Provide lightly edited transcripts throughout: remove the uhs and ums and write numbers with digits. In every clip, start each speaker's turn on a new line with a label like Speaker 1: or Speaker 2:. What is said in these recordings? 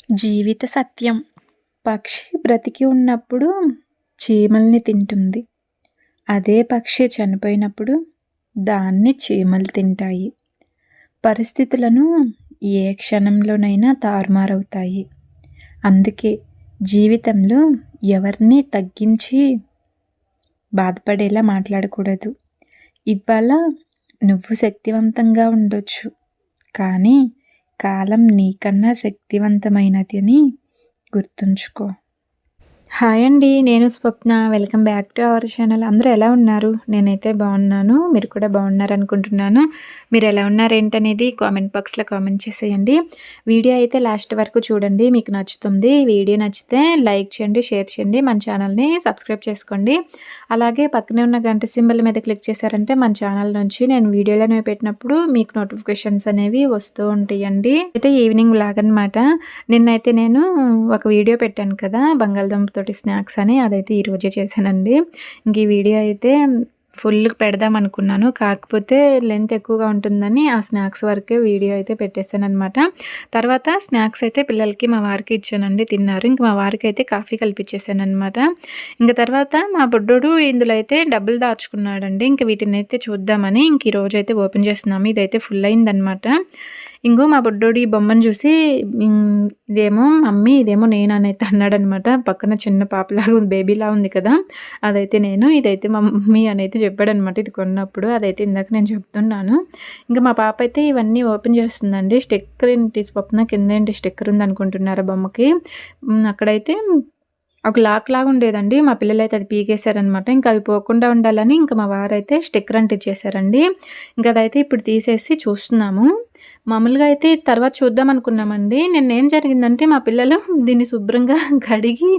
Speaker 1: జీవిత సత్యం. పక్షి బ్రతికి ఉన్నప్పుడు చీమల్ని తింటుంది. అదే పక్షి చనిపోయినప్పుడు దాన్ని చీమలు తింటాయి. పరిస్థితులను ఏ క్షణంలోనైనా తారుమారవుతాయి. అందుకే జీవితంలో ఎవరిని తగ్గించి బాధపడేలా మాట్లాడకూడదు. ఇవాళ నువ్వు శక్తివంతంగా ఉండొచ్చు, కానీ కాలం నీకన్నా శక్తివంతమైనది అని గుర్తుంచుకో. హాయ్ అండి, నేను Swapna. Welcome back to our channel. అందరూ ఎలా ఉన్నారు? నేనైతే బాగున్నాను, మీరు కూడా బాగున్నారు అనుకుంటున్నాను. మీరు ఎలా ఉన్నారు ఏంటనేది కామెంట్ బాక్స్లో కామెంట్ చేసేయండి. వీడియో అయితే లాస్ట్ వరకు చూడండి, మీకు నచ్చుతుంది. వీడియో నచ్చితే లైక్ చేయండి, షేర్ చేయండి, మన ఛానల్ని సబ్స్క్రైబ్ చేసుకోండి. అలాగే పక్కనే ఉన్న గంట సింబల్ మీద క్లిక్ చేశారంటే మన ఛానల్ నుంచి నేను వీడియోలు అనేవి పెట్టినప్పుడు మీకు నోటిఫికేషన్స్ అనేవి వస్తూ ఉంటాయండి. అయితే ఈవినింగ్ వ్లాగ్ అనమాట. నిన్నైతే నేను ఒక వీడియో పెట్టాను కదా, బంగాళదుంప తోటి స్నాక్స్ అని, అదైతే ఈరోజే చేశానండి. ఇంక ఈ వీడియో అయితే ఫుల్ పెడదాం అనుకున్నాను, కాకపోతే లెంత్ ఎక్కువగా ఉంటుందని ఆ స్నాక్స్ వరకే వీడియో అయితే పెట్టేశాను అనమాట. తర్వాత స్నాక్స్ అయితే పిల్లలకి మా వారికి ఇచ్చానండి, తిన్నారు. ఇంక మా వారికి అయితే కాఫీ కల్పించేసాను అనమాట. ఇంకా తర్వాత మా బుడ్డోడు ఇందులో అయితే డబ్బులు దాచుకున్నాడండి. ఇంక వీటిని అయితే చూద్దామని ఇంక ఈరోజు అయితే ఓపెన్ చేస్తున్నాము. ఇదైతే ఫుల్ అయిందనమాట. ఇంకో మా బుడ్డోడు ఈ బొమ్మను చూసి ఇదేమో మమ్మీ, ఇదేమో నేను అనైతే అన్నాడనమాట. పక్కన చిన్న పాపలాగా బేబీలా ఉంది కదా, అదైతే నేను, ఇదైతే మా మమ్మీ అనైతే చెప్పాడనమాట ఇది కొన్నప్పుడు. అదైతే ఇందాక నేను చెప్తున్నాను. ఇంకా మా పాప అయితే ఇవన్నీ ఓపెన్ చేస్తుందండి. స్టిక్కర్ ఏంటి స్వప్న, కింద ఏంటి స్టిక్కర్ ఉంది అనుకుంటున్నారు బొమ్మకి. అక్కడైతే ఒక లాక్ లాగా ఉండేదండి, మా పిల్లలు అయితే అది పీకేశారనమాట. ఇంకా అవి పోకుండా ఉండాలని ఇంకా మా వారైతే స్టిక్కర్ అంటించేశారండి. ఇంకా అదైతే ఇప్పుడు తీసేసి చూస్తున్నాము. మామూలుగా అయితే తర్వాత చూద్దాం అనుకున్నామండి. నిన్నేం జరిగిందంటే మా పిల్లలు దీన్ని శుభ్రంగా కడిగి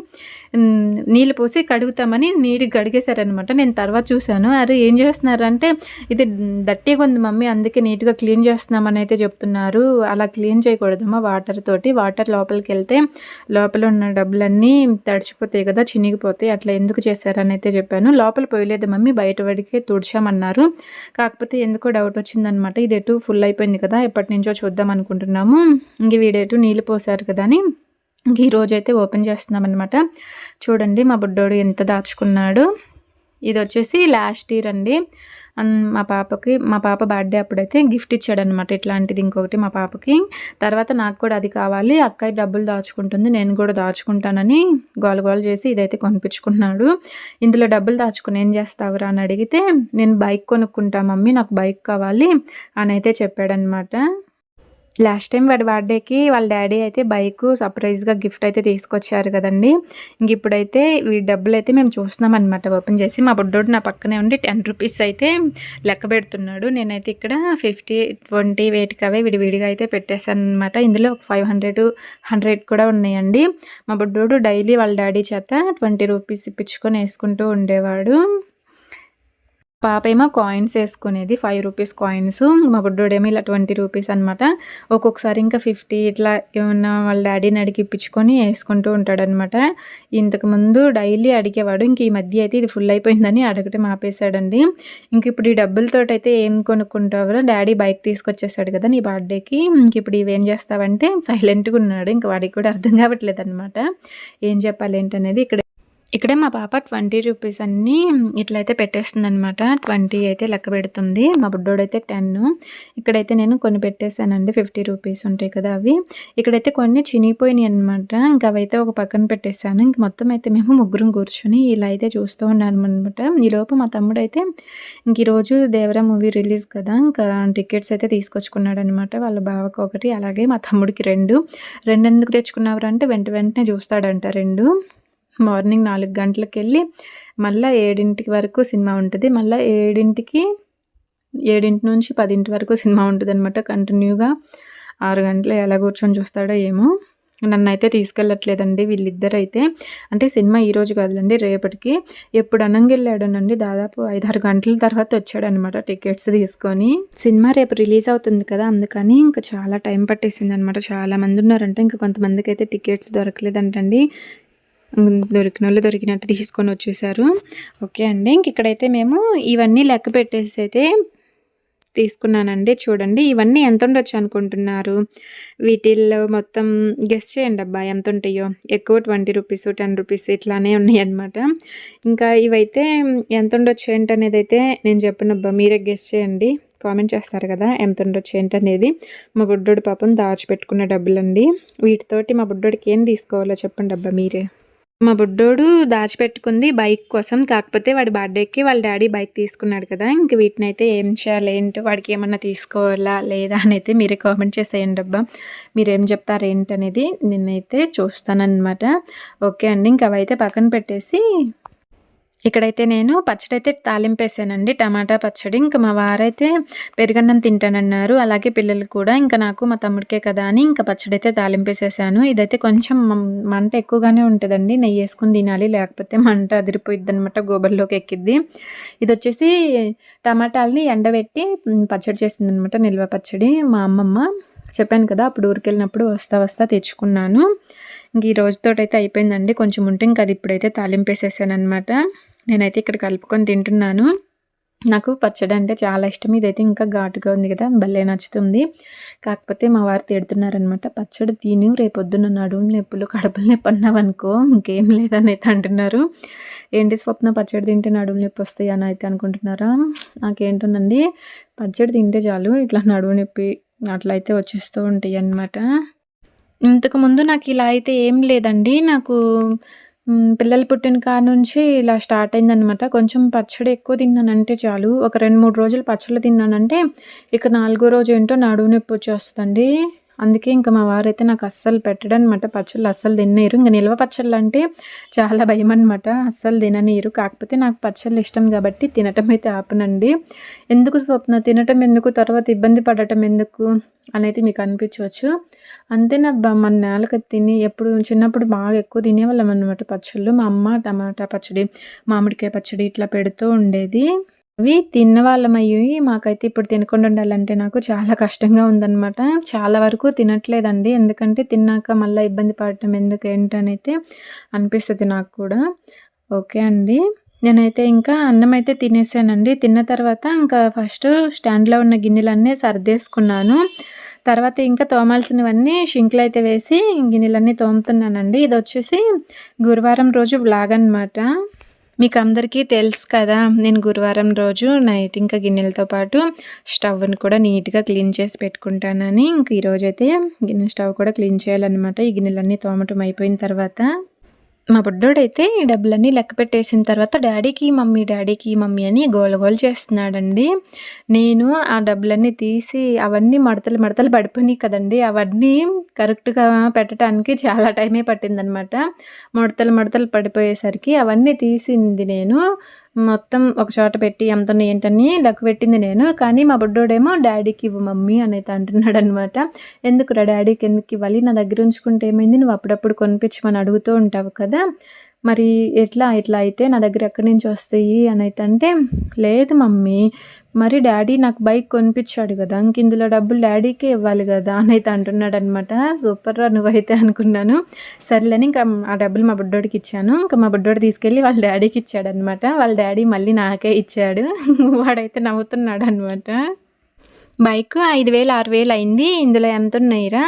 Speaker 1: నీళ్ళు పోసి కడుగుతామని నీరు కడిగేశారనమాట. నేను తర్వాత చూశాను, అరే ఏం చేస్తున్నారంటే ఇది దట్టిగా ఉంది మమ్మీ, అందుకే నీట్గా క్లీన్ చేస్తున్నామని అయితే చెప్తున్నారు. అలా క్లీన్ చేయకూడదమ్మా వాటర్ తోటి. వాటర్ లోపలికి వెళ్తే లోపల ఉన్న డబ్బులన్నీ తడిచిపోతాయి కదా, చినిగిపోతాయి. అట్లా ఎందుకు చేశారని అయితే చెప్పాను. లోపల పోయలేదు మమ్మీ, బయట వడికే తుడిచామన్నారు. కాకపోతే ఎందుకో డౌట్ వచ్చిందనమాట. ఇది ఎటు ఫుల్ అయిపోయింది కదా, ఎప్పటి నుంచో చూద్దాం అనుకుంటున్నాము. ఇంక వీడేటు నీళ్ళు పోసారు కదా అని ఇంక ఈరోజు అయితే ఓపెన్ చేస్తున్నాం అనమాట. చూడండి మా బుడ్డోడు ఎంత దాచుకున్నాడు. ఇది వచ్చేసి లాస్ట్ ఇయర్ అండి. మా పాప బర్త్డే అప్పుడైతే గిఫ్ట్ ఇచ్చాడనమాట ఇట్లాంటిది ఇంకొకటి మా పాపకి. తర్వాత నాకు కూడా అది కావాలి, అక్కయ్య డబ్బులు దాచుకుంటుంది, నేను కూడా దాచుకుంటానని గోల చేసి ఇదైతే కొనిపించుకున్నాడు. ఇందులో డబ్బులు దాచుకుని ఏం చేస్తావురా అని అడిగితే, నేను బైక్ కొనుక్కుంటా మమ్మీ, నాకు బైక్ కావాలి అని అయితే చెప్పాడనమాట. లాస్ట్ టైం వాడి బర్త్డేకి వాళ్ళ డాడీ అయితే బైక్ సర్ప్రైజ్గా గిఫ్ట్ అయితే తీసుకొచ్చారు కదండి. ఇంక ఇప్పుడైతే వీడి డబ్బులు అయితే మేము చూస్తున్నాం అనమాట ఓపెన్ చేసి. మా బుడ్డోడు నా పక్కనే ఉండి 10 రూపీస్ అయితే లెక్క పెడుతున్నాడు. నేనైతే ఇక్కడ 50, 20 వేటికి అవే విడివిడిగా అయితే పెట్టేశాను అనమాట. ఇందులో ఒక 500, 100 కూడా ఉన్నాయండి. మా బుడ్డోడు డైలీ వాళ్ళ డాడీ చేత 20 రూపీస్ ఇప్పించుకొని వేసుకుంటూ ఉండేవాడు. పాప ఏమో కాయిన్స్ వేసుకునేది, 5 రూపీస్ కాయిన్స్. మా బుడ్డోడేమో ఇలా 20 రూపీస్ అనమాట. ఒక్కొక్కసారి ఇంకా 50 ఇట్లా ఏమన్నా వాళ్ళ డాడీని అడిగి ఇప్పించుకొని వేసుకుంటూ ఉంటాడనమాట. ఇంతకుముందు డైలీ అడిగేవాడు, ఇంక ఈ మధ్య అయితే ఇది ఫుల్ అయిపోయిందని అడగటం ఆపేశాడండి. ఇంక ఇప్పుడు ఈ డబ్బులతో అయితే ఏం కొనుక్కుంటావో, డాడీ బైక్ తీసుకొచ్చేసాడు కదా నీ బర్త్డేకి, ఇంక ఇప్పుడు ఇవేం చేస్తావంటే సైలెంట్గా ఉన్నాడు. ఇంక వాడికి కూడా అర్థం కావట్లేదు అనమాట ఏం చెప్పాలి ఏంటనేది. ఇక్కడే మా పాప 20 రూపీస్ అన్నీ ఇట్లయితే పెట్టేస్తుంది అనమాట. 20 అయితే లెక్క పెడుతుంది, మా బుడ్డోడైతే 10. ఇక్కడైతే నేను కొన్ని పెట్టేశానండి, 50 రూపీస్ ఉంటాయి కదా అవి. ఇక్కడైతే కొన్ని చినిగిపోయినాయి అనమాట. ఇంకా అవైతే ఒక పక్కన పెట్టేశాను. ఇంక మొత్తం అయితే మేము ముగ్గురం కూర్చొని ఇలా అయితే చూస్తూ ఉన్నాను అనమాట. ఈలోపు మా తమ్ముడైతే ఇంక ఈరోజు దేవరా మూవీ రిలీజ్ కదా, ఇంకా టికెట్స్ అయితే తీసుకొచ్చుకున్నాడు అనమాట. వాళ్ళ బావకు ఒకటి, అలాగే మా తమ్ముడికి 2 ఎందుకు తెచ్చుకున్నారు అంటే వెంటనే చూస్తాడంట 2. మార్నింగ్ 4 గంటలకు వెళ్ళి మళ్ళీ 7 వరకు సినిమా ఉంటుంది. మళ్ళీ 7 నుంచి 10 వరకు సినిమా ఉంటుంది అనమాట. కంటిన్యూగా 6 గంటలు ఎలా కూర్చొని చూస్తాడో ఏమో. నన్ను అయితే తీసుకెళ్ళట్లేదండి వీళ్ళిద్దరైతే. అంటే సినిమా ఈరోజు కాదులండి, రేపటికి. ఎప్పుడు అనంగెళ్ళాడనండి, దాదాపు 5-6 గంటల తర్వాత వచ్చాడనమాట టికెట్స్ తీసుకొని. సినిమా రేపు రిలీజ్ అవుతుంది కదా, అందుకని ఇంకా చాలా టైం పట్టేసింది అనమాట. చాలామంది ఉన్నారంటే ఇంకా కొంతమందికి అయితే టికెట్స్ దొరకలేదంటండి. దొరికిన వాళ్ళు దొరికినట్టు తీసుకొని వచ్చేసారు. ఓకే అండి, ఇంక ఇక్కడైతే మేము ఇవన్నీ లెక్క పెట్టేసి అయితే తీసుకున్నానండి. చూడండి ఇవన్నీ ఎంత ఉండొచ్చు అనుకుంటున్నారు? వీటిల్లో మొత్తం గెస్ చేయండి అబ్బా ఎంత ఉంటాయో. ఎక్కువ 20 రూపీస్, 10 రూపీస్ ఇట్లానే ఉన్నాయన్నమాట. ఇంకా ఇవైతే ఎంత ఉండొచ్చు ఏంటనేది అయితే నేను చెప్పనబ్బా, మీరే గెస్ చేయండి. కామెంట్ చేస్తారు కదా ఎంత ఉండొచ్చు ఏంటనేది. మా బుడ్డోడు పాపం దాచిపెట్టుకున్న డబ్బులండి. వీటితోటి మా బుడ్డోడికి ఏం తీసుకోవాలో చెప్పండి అబ్బా మీరే. మా బుడ్డోడు దాచిపెట్టుకుంది బైక్ కోసం. కాకపోతే వాడి బర్త్డేకి వాళ్ళ డాడీ బైక్ తీసుకున్నాడు కదా, ఇంక వీటినైతే ఏం చేయాలి ఏంటో, వాడికి ఏమన్నా తీసుకోవాలా లేదా అని అయితే మీరే కామెంట్ చేసేయండి అబ్బా. మీరేం చెప్తారు ఏంటనేది నేనైతే చూస్తానన్నమాట. ఓకే అండి, ఇంక అవైతే పక్కన పెట్టేసి ఇక్కడైతే నేను పచ్చడి అయితే తాలింపేసానండి, టమాటా పచ్చడి. ఇంకా మా వారైతే పెరుగన్నం తింటానన్నారు, అలాగే పిల్లలు కూడా. ఇంకా నాకు మా తమ్ముడికే కదా అని ఇంకా పచ్చడి అయితే తాలింపేసేసాను. ఇదైతే కొంచెం మంట ఎక్కువగానే ఉంటుందండి, నెయ్యి వేసుకొని తినాలి, లేకపోతే మంట అదిరిపోయిద్ది అనమాట, గోబర్లోకి ఎక్కిద్ది. ఇది వచ్చేసి టమాటాలని ఎండబెట్టి పచ్చడి చేసిందనమాట, నిల్వ పచ్చడి. మా అమ్మమ్మ చెప్పాను కదా, అప్పుడు ఊరికి వెళ్ళినప్పుడు వస్తా తెచ్చుకున్నాను. ఇంక ఈ రోజుతోటైతే అయిపోయిందండి, కొంచెం ఉంటే ఇంకా అది ఇప్పుడైతే తాలింపేసేసాను అనమాట. నేనైతే ఇక్కడ కలుపుకొని తింటున్నాను. నాకు పచ్చడి అంటే చాలా ఇష్టం. ఇదైతే ఇంకా ఘాటుగా ఉంది కదా, భలే నచ్చుతుంది. కాకపోతే మా వారు తిడుతున్నారనమాట, పచ్చడి తిని రేపొద్దున నడుము నొప్పులు, కడుపులు నొప్పి అన్నావనుకో ఇంకేం లేదని అయితే అంటున్నారు. ఏంటి స్వప్న, పచ్చడి తింటే నడుము నొప్పి వస్తాయి అని అయితే అనుకుంటున్నారా? నాకేంటోనండి, పచ్చడి తింటే చాలు ఇట్లా నడుము నొప్పి అట్లా అయితే వచ్చేస్తూ ఉంటాయి అన్నమాట. ఇంతకుముందు నాకు ఇలా అయితే ఏం లేదండి. నాకు పిల్లలు పుట్టిన కాడ నుంచి ఇలా స్టార్ట్ అయిందనమాట. కొంచెం పచ్చడి ఎక్కువ తిన్నానంటే చాలు, ఒక 2, 3 రోజులు పచ్చళ్ళు తిన్నానంటే ఇక 4గో రోజు ఏంటో నడుము నొప్పి వచ్చేస్తుందండి. అందుకే ఇంకా మా వారైతే నాకు అస్సలు పెట్టడనమాట, పచ్చళ్ళు అస్సలు తిననీరు. ఇంక నిల్వ పచ్చళ్ళు అంటే చాలా భయం అనమాట, అస్సలు తిననీరు. కాకపోతే నాకు పచ్చళ్ళు ఇష్టం కాబట్టి తినటం అయితే ఆపనండి. ఎందుకు స్వప్న తినటం ఎందుకు, తర్వాత ఇబ్బంది పడటం ఎందుకు అనేది మీకు అనిపించవచ్చు. అంతేనబ్బా, మన నేలకి తిని ఎప్పుడు చిన్నప్పుడు బాగా ఎక్కువ తినేవాళ్ళం అనమాట పచ్చళ్ళు. మా అమ్మ టమాటా పచ్చడి, మామిడికాయ పచ్చడి ఇట్లా పెడుతూ ఉండేది. అవి తిన్నవాళ్ళమయ్యి మాకైతే ఇప్పుడు తినకుండా ఉండాలంటే నాకు చాలా కష్టంగా ఉందనమాట. చాలా వరకు తినట్లేదండి, ఎందుకంటే తిన్నాక మళ్ళీ ఇబ్బంది పడటం ఎందుకు ఏంటనైతే అనిపిస్తుంది నాకు కూడా. ఓకే అండి, నేనైతే ఇంకా అన్నం అయితే తినేసానండి. తిన్న తర్వాత ఇంకా ఫస్ట్ స్టాండ్లో ఉన్న గిన్నెలన్నీ సర్దేసుకున్నాను. తర్వాత ఇంకా తోమాల్సినవన్నీ షింక్లో అయితే వేసి గిన్నెలన్నీ తోముతున్నానండి. ఇది వచ్చేసి గురువారం రోజు వ్లాగ్ అనమాట. మీకు అందరికీ తెలుసు కదా, నేను గురువారం రోజు నైట్ ఇంకా గిన్నెలతో పాటు స్టవ్ని కూడా నీట్గా క్లీన్ చేసి పెట్టుకుంటానని. ఇంక ఈరోజైతే గిన్నె స్టవ్ కూడా క్లీన్ చేయాలన్నమాట. ఈ గిన్నెలన్నీ తోమటం అయిపోయిన తర్వాత మా బుడ్డోడైతే ఈ డబ్బులన్నీ లెక్క పెట్టేసిన తర్వాత డాడీకి మమ్మీ అని గోల చేస్తున్నాడండి. నేను ఆ డబ్బులన్నీ తీసి అవన్నీ మడతలు పడిపోయినాయి కదండి, అవన్నీ కరెక్ట్గా పెట్టడానికి చాలా టైమే పట్టిందనమాట. మడతలు పడిపోయేసరికి అవన్నీ తీసింది నేను, మొత్తం ఒక చోట పెట్టి ఎంతనే ఏంటని లెక్క పెట్టింది నేను. కానీ మా బుడ్డోడేమో డాడీకి ఇవ్వు మమ్మీ అని అయితే అంటున్నాడు అనమాట. ఎందుకురా డాడీకి ఎందుకు ఇవ్వాలి, నా దగ్గర ఉంచుకుంటే ఏమైంది, నువ్వు అప్పుడప్పుడు కొనిపించమని అడుగుతూ ఉంటావు కదా, మరి ఇట్లా అయితే నా దగ్గర ఎక్కడి నుంచి వస్తాయి అని అయితే అంటే, లేదు మమ్మీ మరి డాడీ నాకు బైక్ కొనిపించాడు కదా, ఇంక ఇందులో డబ్బులు డాడీకే ఇవ్వాలి కదా అని అయితే అంటున్నాడు అనమాట. సూపర్ రా నువ్వైతే అనుకున్నాను. సర్లేని ఇంకా ఆ డబ్బులు మా బుడ్డోడికి ఇచ్చాను. ఇంకా మా బుడ్డోడు తీసుకెళ్ళి వాళ్ళ డాడీకి ఇచ్చాడు అనమాట. వాళ్ళ డాడీ మళ్ళీ నాకే ఇచ్చాడు. వాడైతే నవ్వుతున్నాడు అనమాట. బైక్ 5,000 6,000 అయింది, ఇందులో ఎంత ఉన్నాయిరా,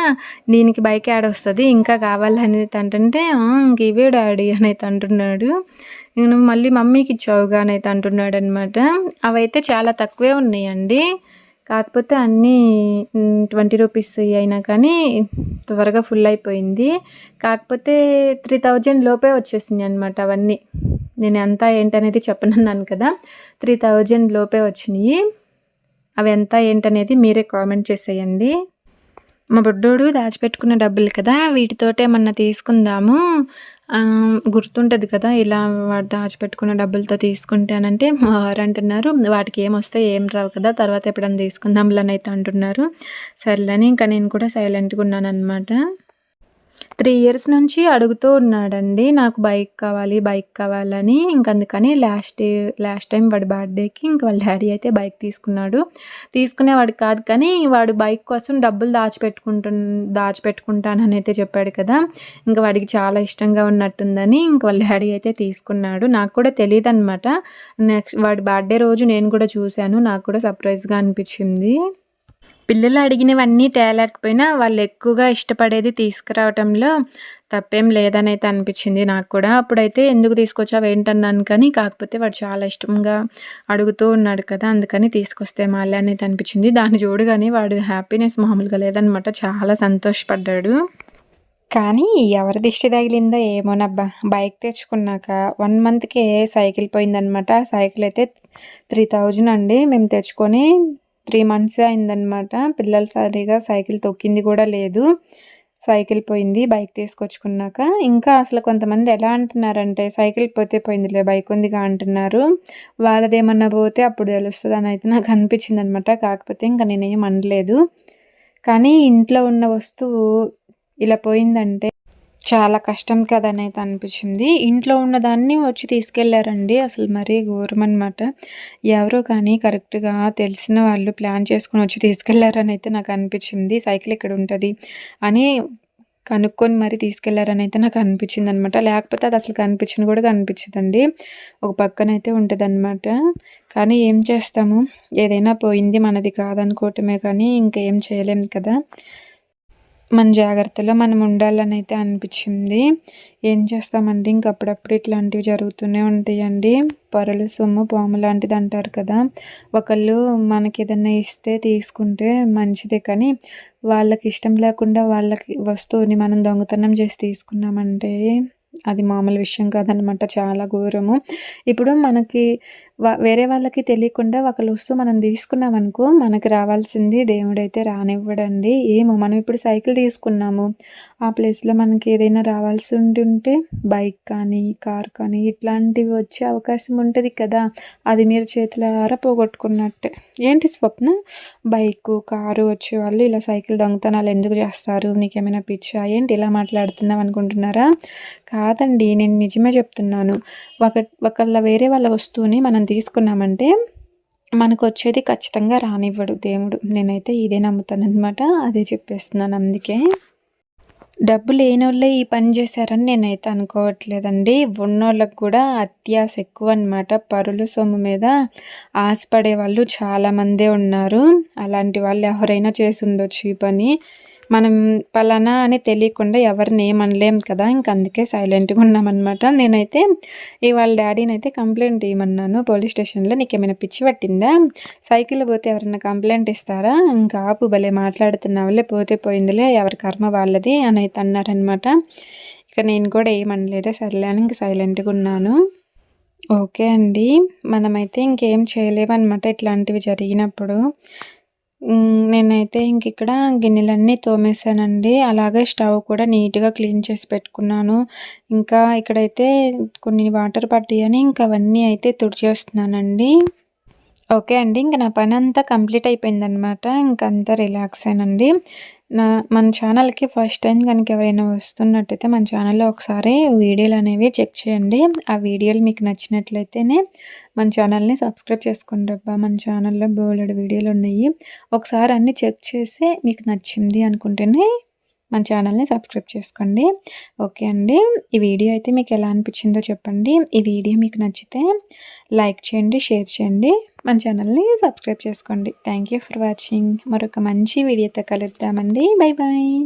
Speaker 1: దీనికి బైక్ యాడ్ వస్తుంది, ఇంకా కావాలని అంటుంటే ఇంక ఇవే డాడీ అని అయితే అంటున్నాడు. నేను మళ్ళీ మమ్మీకి ఇచ్చావుగా అని అయితే అంటున్నాడు అనమాట. అవైతే చాలా తక్కువే ఉన్నాయండి, కాకపోతే అన్నీ 20 రూపీస్ అయినా కానీ త్వరగా ఫుల్ అయిపోయింది. కాకపోతే 3000 లోపే వచ్చేసింది అనమాట అవన్నీ. నేను ఎంత ఏంటనేది చెప్పనన్నాను కదా, 3000 లోపే వచ్చినాయి. అవి ఎంత ఏంటనేది మీరే కామెంట్ చేసేయండి. మా బుడ్డోడు దాచిపెట్టుకున్న డబ్బులు కదా, వీటితోటే ఏమన్నా తీసుకుందాము, గుర్తుంటుంది కదా ఇలా వాడు దాచిపెట్టుకున్న డబ్బులతో తీసుకుంటానంటే మా వారు అంటున్నారు, వాటికి ఏమొస్తాయి ఏం రావు కదా, తర్వాత ఎప్పుడన్నా తీసుకుందాంలని అయితే అంటున్నారు. సర్లేని ఇంకా నేను కూడా సైలెంట్గా ఉన్నాను అనమాట. 3 ఇయర్స్ నుంచి అడుగుతూ ఉన్నాడండి. నాకు బైక్ కావాలి, బైక్ కావాలని. అందుకని లాస్ట్ టైమ్ వాడి బర్త్‌డేకి వాళ్ళ డ్యాడీ అయితే బైక్ తీసుకున్నాడు. తీసుకునేవాడు కాదు కానీ వాడు బైక్ కోసం డబ్బులు దాచిపెట్టుకుంటానని అయితే చెప్పాడు కదా! వాడికి చాలా ఇష్టంగా ఉన్నట్టుందని వాళ్ళ డ్యాడీ అయితే తీసుకున్నాడు. నాకు కూడా తెలీదనమాట. వాడి బర్త్‌డే రోజు నేను కూడా చూశాను. నాకు కూడా సర్ప్రైజ్‌గా అనిపించింది. పిల్లలు అడిగినవన్నీ తేలేకపోయినా వాళ్ళు ఎక్కువగా ఇష్టపడేది తీసుకురావటంలో తప్పేం లేదనైతే అనిపించింది నాకు కూడా. అప్పుడైతే ఎందుకు తీసుకొచ్చావు ఏంటన్నాను కానీ, కాకపోతే వాడు చాలా ఇష్టంగా అడుగుతూ ఉన్నాడు కదా! అందుకని తీసుకొస్తే మాలే అనేది అనిపించింది. దాన్ని చూడగానే వాడు హ్యాపీనెస్ మామూలుగా లేదనమాట. చాలా సంతోషపడ్డాడు. కానీ ఎవరి దిష్టి తగిలిందో ఏమోనబ్బా! బైక్ తెచ్చుకున్నాక 1 మంత్‌కే సైకిల్ పోయిందనమాట. సైకిల్ అయితే 3000 అండి. మేము తెచ్చుకొని 3 మంత్సే అయిందనమాట. పిల్లలు సరిగ్గా సైకిల్ తొక్కింది కూడా లేదు. సైకిల్ పోయింది బైక్ తీసుకొచ్చుకున్నాక. అసలు కొంతమంది ఎలా అంటున్నారంటే, సైకిల్ పోతే పోయిందిలే బైక్ ఉందిగా అంటున్నారు. వాళ్ళదేమన్నా పోతే అప్పుడు తెలుస్తదని అయితే నాకు అనిపించిందనమాట. కాకపోతే నేనేం అనలేదు. కానీ ఇంట్లో ఉన్న వస్తువు ఇలా పోయిందంటే చాలా కష్టం కదనైతే అనిపించింది. ఇంట్లో ఉన్నదాన్ని వచ్చి తీసుకెళ్లారండి. అసలు మరీ ఘోరమనమాట. ఎవరో కానీ కరెక్ట్‌గా తెలిసిన వాళ్ళు ప్లాన్ చేసుకొని వచ్చి తీసుకెళ్లారని అయితే నాకు అనిపించింది. సైకిల్ ఇక్కడ ఉంటది అని కనుక్కొని మరీ తీసుకెళ్లారని అయితే నాకు అనిపించిందనమాట. లేకపోతే అది అసలు కనిపించను కూడా కనిపించదండి. ఒక పక్కనైతే ఉంటదనమాట. కానీ ఏం చేస్తాము? ఏదైనా పోయింది మనది కాదనుకోవటమే కానీ ఇంకేం చేయలేం కదా! మన జాగ్రత్తలో మనం ఉండాలని అయితే అనిపించింది. ఏం చేస్తామండి అప్పుడప్పుడు ఇట్లాంటివి జరుగుతూనే ఉంటాయండి. పరుల సొమ్ము పాము లాంటిది అంటారు కదా! ఒకళ్ళు మనకేదన్నా ఇస్తే తీసుకుంటే మంచిదే కానీ, వాళ్ళకి ఇష్టం లేకుండా వాళ్ళకి వస్తువుని మనం దొంగతనం చేసి తీసుకున్నామంటే అది మామూలు విషయం కాదనమాట. చాలా ఘోరము. ఇప్పుడు మనకి వేరే వాళ్ళకి తెలియకుండా ఒకళ్ళ వస్తువు మనం తీసుకున్నామనుకో, మనకి రావాల్సింది దేవుడైతే రానివ్వడండి. ఏమో మనం ఇప్పుడు సైకిల్ తీసుకున్నాము. ఆ ప్లేస్‌లో మనకి ఏదైనా రావాల్సి ఉంటుంటే బైక్ కానీ, కార్ కానీ ఇట్లాంటివి వచ్చే అవకాశం ఉంటది కదా! అది మీరు చేతులారా పోగొట్టుకున్నట్టే. ఏంటి స్వప్న? బైకు, కారు వచ్చేవాళ్ళు ఇలా సైకిల్ దొంగతనాలు ఎందుకు చేస్తారు? నీకేమైనా పిచ్చా? ఏంటి ఇలా మాట్లాడుతున్నావు అనుకుంటున్నారా? కాదండి. నేను నిజమే చెప్తున్నాను. ఒకళ్ళ వేరే వాళ్ళ వస్తువుని మనం తీసుకున్నామంటే మనకొచ్చేది ఖచ్చితంగా రానివ్వడు దేవుడు. నేనైతే ఇదే నమ్ముతాననమాట. అదే చెప్పేస్తున్నాను అందుకే. డబ్బు లేనోళ్ళే ఈ పని చేశారని నేనైతే అనుకోవట్లేదండి. ఉన్నోళ్ళకి కూడా అత్యాశ ఎక్కువనమాట. పరుల సొమ్ము మీద ఆశపడే వాళ్ళు చాలామందే ఉన్నారు. అలాంటి వాళ్ళు ఎవరైనా చేసుండొచ్చు ఈ పని. మనం పలానా అని తెలియకుండా ఎవరిని ఏమనలేం కదా! అందుకే సైలెంట్‌గా ఉన్నామనమాట. నేనైతే వాళ్ళ డ్యాడీనైతే కంప్లెయింట్ ఇయ్యమన్నాను పోలీస్ స్టేషన్‌లో. నీకేమైనా పిచ్చి పట్టిందా? సైకిల్ పోతే ఎవరైనా కంప్లెయింట్ ఇస్తారా? ఆపు భలే మాట్లాడుతున్నావులే, పోతే పోయిందిలే ఎవరి కర్మ వాళ్ళది అని అయితే అన్నారనమాట. నేను కూడా ఏమనలేదు. సర్లే అని సైలెంట్‌గా ఉన్నాను. ఓకే అండి. మనమైతే ఇంకేం చేయలేమనమాట ఇట్లాంటివి జరిగినప్పుడు. నేనైతే ఇక్కడ గిన్నెలన్నీ తోమేసానండి. అలాగే స్టవ్ కూడా నీట్‌గా క్లీన్ చేసి పెట్టుకున్నాను. ఇక్కడైతే కొన్ని వాటర్ పట్టియని అవన్నీ అయితే తుడిచేస్తున్నానండి. ఓకే అండి. నా పనంతా కంప్లీట్ అయిపోయిందనమాట. అంతా రిలాక్సేనండి. మన ఛానల్‌కి ఫస్ట్ టైం గనుక ఎవరైనా వస్తున్నట్టయితే మన ఛానల్‌లో ఒకసారి వీడియోలనేవి చెక్ చేయండి. ఆ వీడియోలు మీకు నచ్చినట్లయితేనే మన ఛానల్‌ని సబ్స్క్రైబ్ చేసుకోండబ్బా! మన ఛానల్‌లో బోలెడు వీడియోలున్నాయి. ఒకసారి అన్నీ చెక్ చేసి మీకు నచ్చింది అనుకుంటేనే మన ఛానల్‌ని సబ్స్క్రైబ్ చేసుకోండి. ఓకే అండి. ఈ వీడియో అయితే మీకు ఎలా అనిపించిందో చెప్పండి. ఈ వీడియో మీకు నచ్చితే లైక్ చేయండి, షేర్ చేయండి. మన ఛానల్‌ని సబ్స్క్రైబ్ చేసుకోండి. Thank you for watching. మరొక మంచి వీడియోతో కలుద్దామండి. Bye bye.